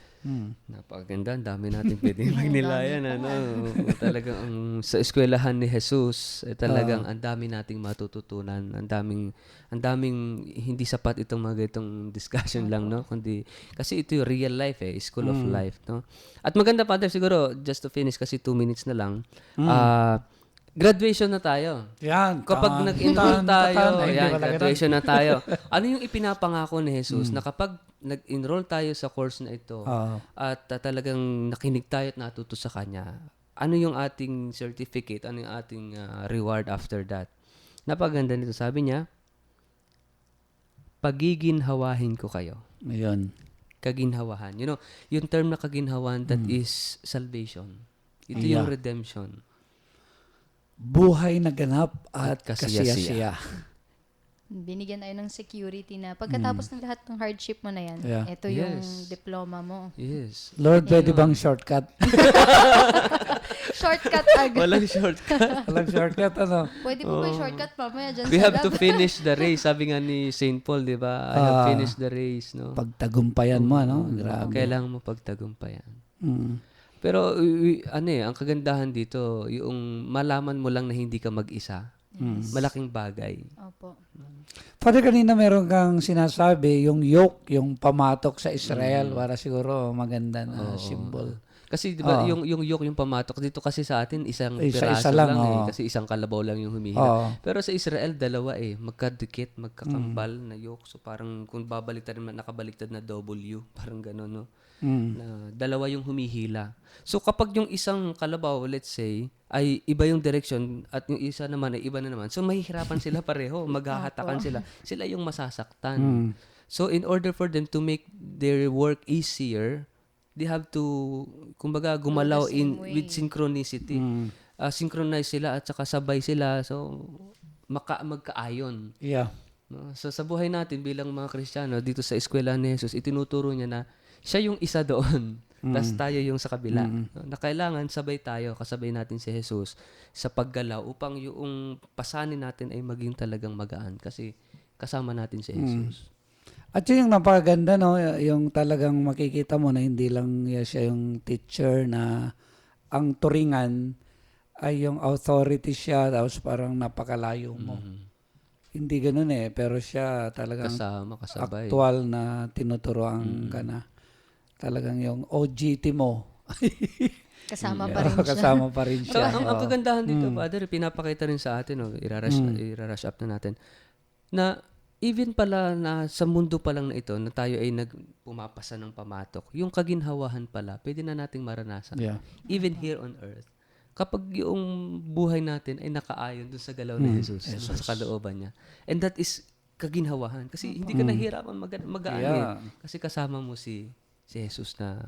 Napakaganda. Ang dami natin pwedeng magnilayan. Talagang sa eskwelahan ni Jesus, talagang ang dami nating matututunan. Ang daming hindi sapat itong mga itong discussion lang, no? Kundi, kasi ito yung real life school of life, no? At maganda, Father, siguro, just to finish, kasi 2 minutes na lang, graduation na tayo. Yan. Kapag nag-enroll tayo, graduation na. na tayo. Ano yung ipinapangako ni Jesus na kapag nag-enroll tayo sa course na ito at talagang nakinig tayo at natuto sa Kanya, ano yung ating certificate, ano yung ating reward after that? Napaganda nito. Sabi niya, pagiginhawahin ko kayo. Ayun. Kaginhawahan. Yung term na kaginhawahan, that is salvation. Ito yung redemption. Buhay na ganap at kasiyasiya. kasiyasiya. Binigyan tayo ng security na pagkatapos ng lahat ng hardship mo na yan, Yeah. ito yung Yes. diploma mo. Yes. Lord, pwede bang shortcut? Shortcut agad. Walang shortcut. Walang shortcut, Pwede po ba yung shortcut mamaya dyan We sa have to lab? finish the race. Sabi nga ni St. Paul, di ba? I have finished the race, no? Pagtagumpayan mo, Grabe. Kailangan mo pagtagumpayan. Pero, Pero, ang kagandahan dito, yung malaman mo lang na hindi ka mag-isa. Malaking bagay. Opo. Father, kanina meron kang sinasabi, yung yoke, yung pamatok sa Israel, para siguro maganda na symbol. Kasi di ba yung yoke, yung pamatok dito kasi sa atin isang piraso lang, lang kasi isang kalabaw lang yung humihila. Oo. Pero sa Israel dalawa magkadikit, magkakambal na yoke. So parang kung babaliktad naman nakabaliktad na W, parang gano'n, no. Na dalawa yung humihila. So kapag yung isang kalabaw, let's say, ay iba yung direction at yung isa naman ay iba na naman. So mahihirapan sila pareho, maghahatakan sila. Sila yung masasaktan. So in order for them to make their work easier, they have to kumbaga gumalaw with synchronicity. Synchronize sila at saka sabay sila. So magkaayon. Yeah. No? So sa buhay natin bilang mga Kristiyano dito sa eskwela ni Jesus, itinuturo niya na siya yung isa doon. Tapos tayo yung sa kabila. No? Na kailangan sabay tayo, kasabay natin si Jesus sa paggalaw upang yung pasanin natin ay maging talagang magaan kasi kasama natin si Jesus. At yun yung napakaganda, no? Yung talagang makikita mo na hindi lang siya yung teacher na ang turingan ay yung authority siya, tapos parang napakalayo mo. Hindi ganun pero siya talagang Kasama, kasabay. aktual na tinuturoan ka na. Talagang yung OGT mo. Kasama pa rin siya. Kasama pa rin So, siya. ang Oo. kagandahan dito, Father, pinapakita rin sa atin, irarush up na natin, na even pala na sa mundo pa lang na ito, na tayo ay pumapasa ng pamatok, yung kaginhawahan pala, pwede na nating maranasan. Yeah. Even here on earth. Kapag yung buhay natin ay nakaayon dun sa galaw ni Jesus, sa kalooban niya. And that is kaginhawahan. Kasi hindi ka nahihirapan mag-aan Yeah. Kasi kasama mo si Jesus na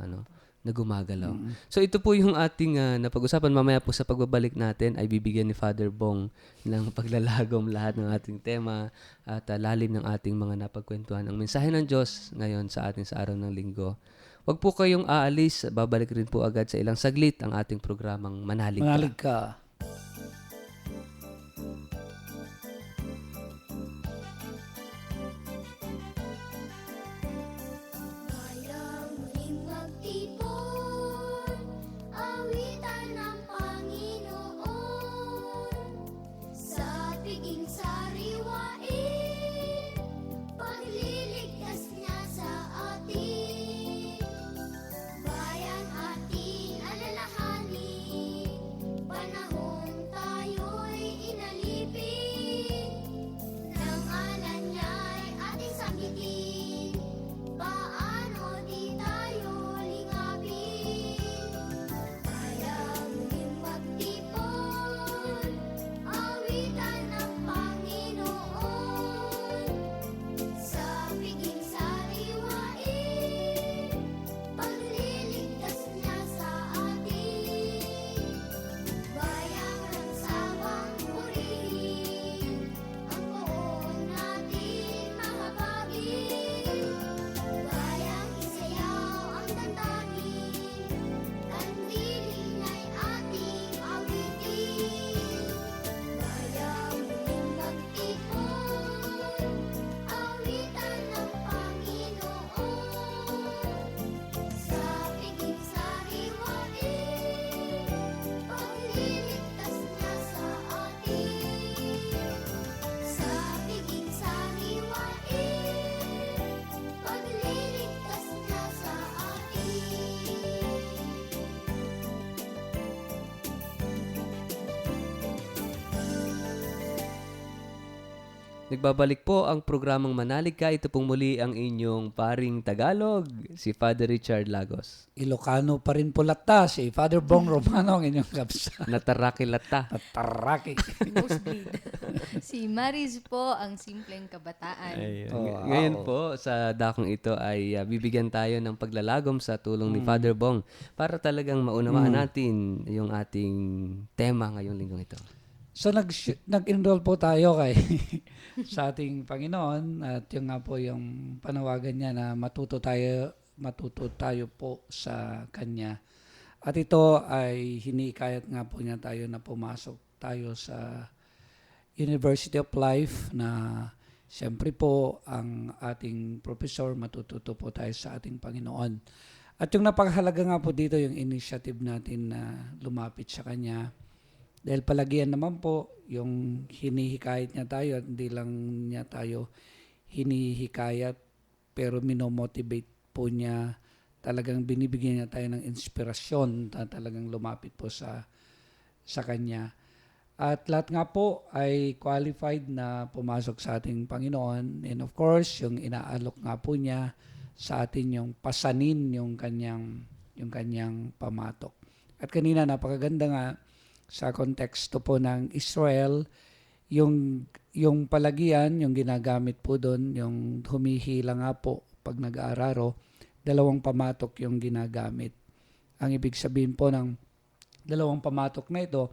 na gumagalaw. So ito po yung ating napag-usapan. Mamaya po sa pagbabalik natin ay bibigyan ni Father Bong ng paglalagom lahat ng ating tema at lalim ng ating mga napagkwentuhan. Ang mensahe ng Diyos ngayon sa atin sa araw ng linggo. Huwag po kayong aalis. Babalik rin po agad sa ilang saglit ang ating programang Manalig Ka. Manalig ka. Bayang muling magtipon, awitan ng Panginoon. Sa piging sariwain, pagliligtas niya sa atin. Bayan ating alalahanin, panahon tayo'y inalipin. Nang alay niya'y ating sambitin, paano di tayo lingapin? Bayang muling magtipon, awitan ng Panginoon. Sa piging sariwain, pagliligtas niya sa atin. Bayang rangsawang purihin, ang poon natin mahabagin. Bayang isayaw ang damdamin, kandiling ay ating awitin. Bayang muling magtipon, awitan ng Panginoon. Sa piging sariwain, pagliligtas niya sa atin. Sa piging sariwain, pagliligtas niya sa atin. Nagbabalik po ang programang Manalig Ka. Ito pong muli ang inyong paring Tagalog, si Father Richard Lagos. Ilocano pa rin pulata si Father Bong Romano ang inyong kapsa. Natarakilata. Taraki. Nosebleed. Si Maris po, ang simpleng kabataan. Ngayon po, sa dakong ito ay bibigyan tayo ng paglalagom sa tulong ni Father Bong para talagang maunawaan natin yung ating tema ngayong linggong ito. So nag-enroll po tayo kay sa ating Panginoon at yung nga po yung panawagan niya na matuto tayo po sa Kanya. At ito ay hinikayat nga po niya tayo na pumasok tayo sa University of Life na siyempre po ang ating professor, matututo po tayo sa ating Panginoon. At yung napakahalaga nga po dito yung initiative natin na lumapit sa Kanya. Dahil palagian naman po, yung hinihikayat niya tayo at hindi lang niya tayo hinihikayat pero minomotivate po niya, talagang binibigyan niya tayo ng inspirasyon na talagang lumapit po sa Kanya. At lahat nga po ay qualified na pumasok sa ating Panginoon. And of course, yung inaalok nga po niya sa atin yung pasanin yung kanyang pamatok. At kanina napakaganda nga sa konteksto po ng Israel, yung palagian, yung ginagamit po doon, yung humihila nga po pag nag-aararo, 2 pamatok yung ginagamit. Ang ibig sabihin po ng 2 pamatok na ito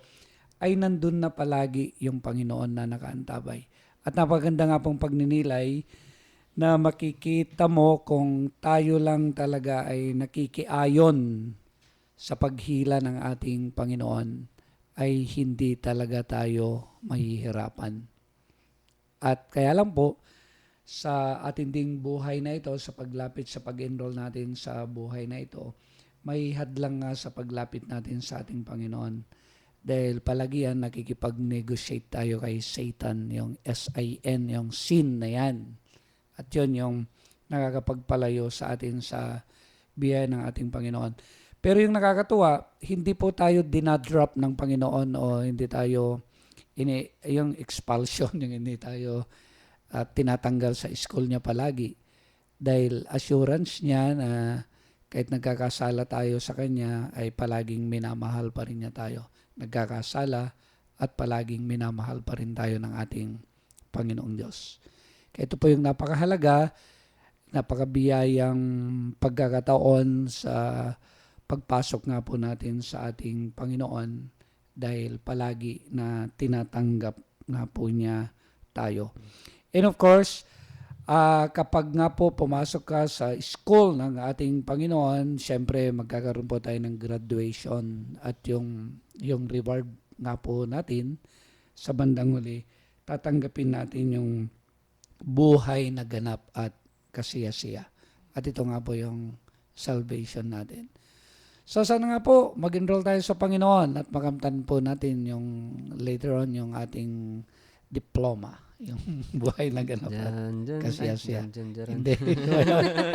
ay nandun na palagi yung Panginoon na nakaantabay. At napaganda nga pong pagninilay na makikita mo kung tayo lang talaga ay nakikiayon sa paghila ng ating Panginoon, ay hindi talaga tayo mahihirapan. At kaya lang po, sa ating ding buhay na ito, sa paglapit sa pag-enroll natin sa buhay na ito, may hadlang nga sa paglapit natin sa ating Panginoon. Dahil palagi yan, nakikipag-negotiate tayo kay Satan, yung S-I-N, yung sin na yan. At yun yung nakakapagpalayo sa atin sa biyaya ng ating Panginoon. Pero yung nakakatuwa, hindi po tayo dinadrop ng Panginoon o hindi tayo, yung expulsion, yung hindi tayo tinatanggal sa school niya palagi. Dahil assurance niya na kahit nagkakasala tayo sa Kanya, ay palaging minamahal pa rin niya tayo. Nagkakasala at palaging minamahal pa rin tayo ng ating Panginoong Diyos. Kaya ito po yung napakahalaga, napakabiyayang pagkakataon sa pagpasok nga po natin sa ating Panginoon dahil palagi na tinatanggap nga po niya tayo. And of course, kapag nga po pumasok ka sa school ng ating Panginoon, syempre magkakaroon po tayo ng graduation at yung reward nga po natin sa bandang huli, tatanggapin natin yung buhay na ganap at kasiyasiya. At ito nga po yung salvation natin. So sana nga po mag-enroll tayo sa Panginoon at makamtan po natin yung later on yung ating diploma, yung buhay na ganap at Dyan, kasiyasiya. dyan. Hindi.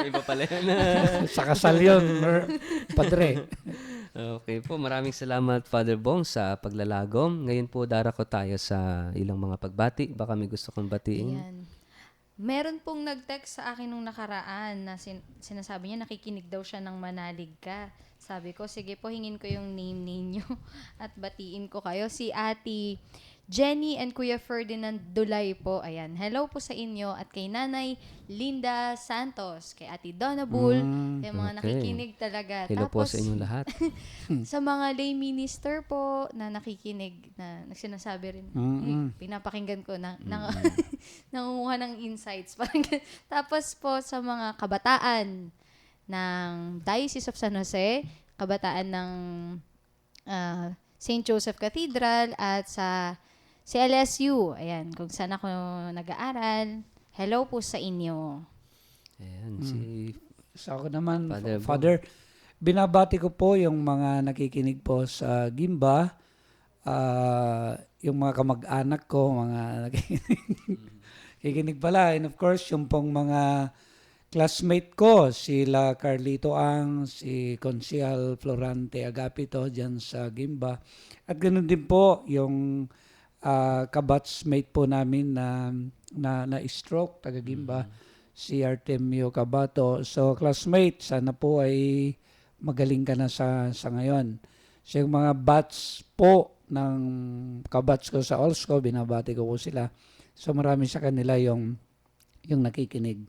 Iba pala yan. Sa kasal yun, padre. Okay po, maraming salamat Father Bong sa paglalagom. Ngayon po darako tayo sa ilang mga pagbati. Baka may gusto kong batiin. Ayan. Meron pong nag-text sa akin nung nakaraan na sinasabi niya nakikinig daw siya ng Manalig Ka. Sabi ko, sige po, hingin ko yung name ninyo at batiin ko kayo. Si Ate Jenny and Kuya Ferdinand Dulay po. Ayan. Hello po sa inyo at kay Nanay Linda Santos, kay Ate Donna Bull, yung mga okay. nakikinig talaga. Hello po Tapos, sa inyong lahat. sa mga lay minister po na nakikinig, na nagsinasabi rin, pinapakinggan ko, nangunguha ng insights. Parang tapos po sa mga kabataan ng Diocese of San Jose, kabataan ng St. Joseph Cathedral at sa LSU, ayan, kung saan ako nag-aaral. Hello po sa inyo. Ayan, si Sa ako naman, Father Father, binabati ko po yung mga nakikinig po sa Gimba, yung mga kamag-anak ko, mga nakikinig pala. And of course, yung pong mga classmate ko, sila Carlito Ang, si Consial Florante Agapito dyan sa Gimba. At ganoon din po yung kabatsmate po namin na stroke, taga Gimba, si Artemio Cabato. So classmate, sana po ay magaling ka na sa ngayon. So yung mga bats po ng kabats ko sa Olsco, binabati ko po sila. So marami sa kanila yung nakikinig.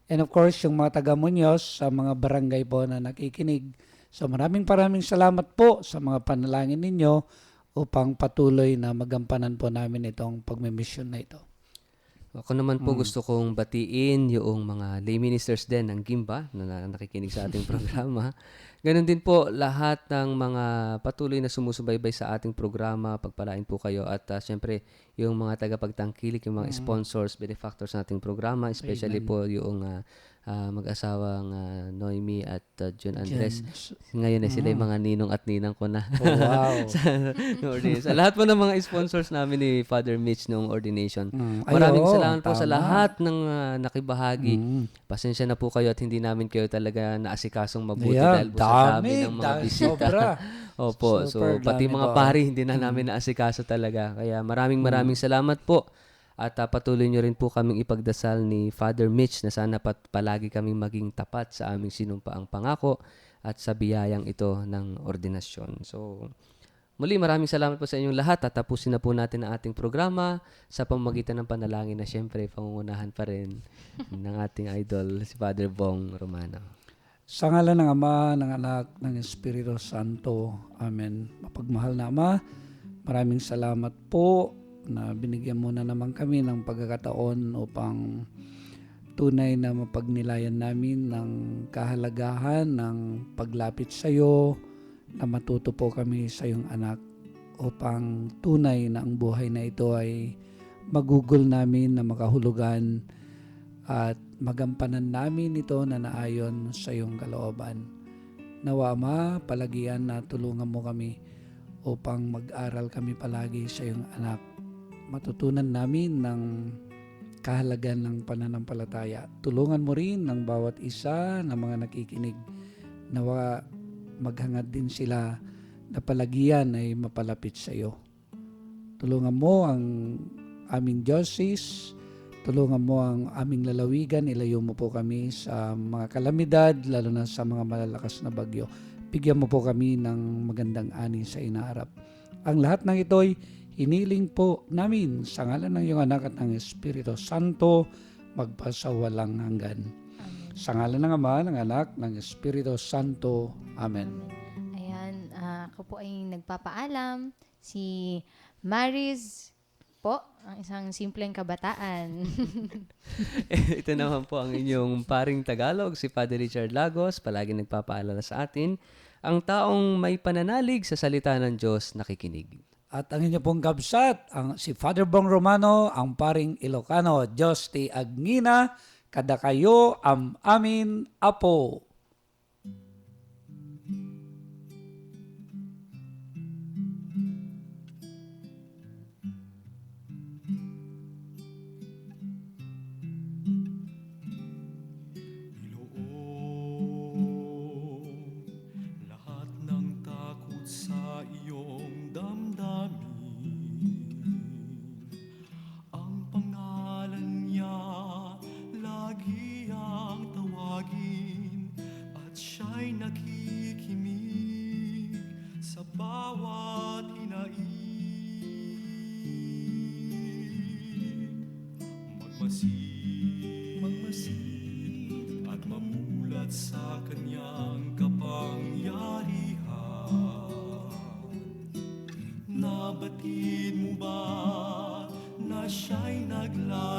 And of course, yung mga taga Muñoz, sa mga barangay po na nakikinig. So maraming salamat po sa mga panalangin ninyo upang patuloy na magampanan po namin itong pagmimisyon na ito. Ako naman po gusto kong batiin yung mga lay ministers din ng Gimba na nakikinig sa ating programa. Ganon din po lahat ng mga patuloy na sumusubaybay sa ating programa. Pagpalain po kayo at syempre yung mga tagapagtangkilik, yung mga sponsors, benefactors ng ating programa, especially po yung mag-asawang Noemi at John Andres. Ngayon sila yung mga ninong at ninang ko na. Oh, wow. Sa lahat po ng mga sponsors namin ni Father Mitch noong ordination. Ay, Maraming oo, salamat po sa tama. lahat ng nakibahagi. Pasensya na po kayo at hindi namin kayo talaga naasikasong mabuti dahil po sa dami ng mga bisita. Sobra. Opo, so Super pati dami mga po. pari hindi na namin naasikaso talaga. Kaya maraming salamat po. At patuloy nyo rin po kaming ipagdasal ni Father Mitch na sana palagi kaming maging tapat sa aming sinumpaang pangako at sa biyayang ito ng ordinasyon. So, muli maraming salamat po sa inyong lahat at tapusin na po natin ang ating programa sa pamamagitan ng panalangin na syempre pangungunahan pa rin ng ating idol si Father Bong Romano. Sa ngalan ng Ama, ng Anak, ng Espiritu Santo. Amen. Mapagmahal na Ama, maraming salamat po na binigyan mo na naman kami ng pagkakataon upang tunay na mapagnilayan namin ng kahalagahan ng paglapit sa iyo, na matuto po kami sa iyong anak upang tunay na ang buhay na ito ay magugol namin na makahulugan at magampanan namin ito na naayon sa iyong kalooban. Nawa Ama, palagian na tulungan mo kami upang mag-aral kami palagi sa iyong anak. Matutunan namin ng kahalagan ng pananampalataya. Tulungan mo rin ng bawat isa ng mga nakikinig. Nawa maghangad din sila na palagian ay mapalapit sa iyo. Tulungan mo ang aming diocese, tulungan mo ang aming lalawigan, ilayo mo po kami sa mga kalamidad, lalo na sa mga malalakas na bagyo. Bigyan mo po kami ng magandang ani sa inaharap. Ang lahat ng ito'y hiniling po namin sa ngalan ng iyong anak at ng Espiritu Santo, magpasawalang hanggan. Amen. Sa ngalan ng Ama, ng Anak, ng Espiritu Santo. Amen. Ayan, ako po ay nagpapaalam. Si Maris po, ang isang simpleng kabataan. Ito naman po ang inyong paring Tagalog, si Father Richard Lagos, palagi nagpapaalala sa atin, ang taong may pananalig sa salita ng Diyos nakikinig. At ang inyo pong kabsat, si Father Bong Romano, ang paring Ilocano, Diyos ti Agngina, kada kayo am amin apo. Inoong lahat ng takot sa iyong damdamin. Ang pangalan niya lagi ang tawagin at siya'y nakikinig sa bawat hinaing. Magmasid at mamulat sa kanyang kapangyarihan. Nabatid mo ba na siya'y naglalakad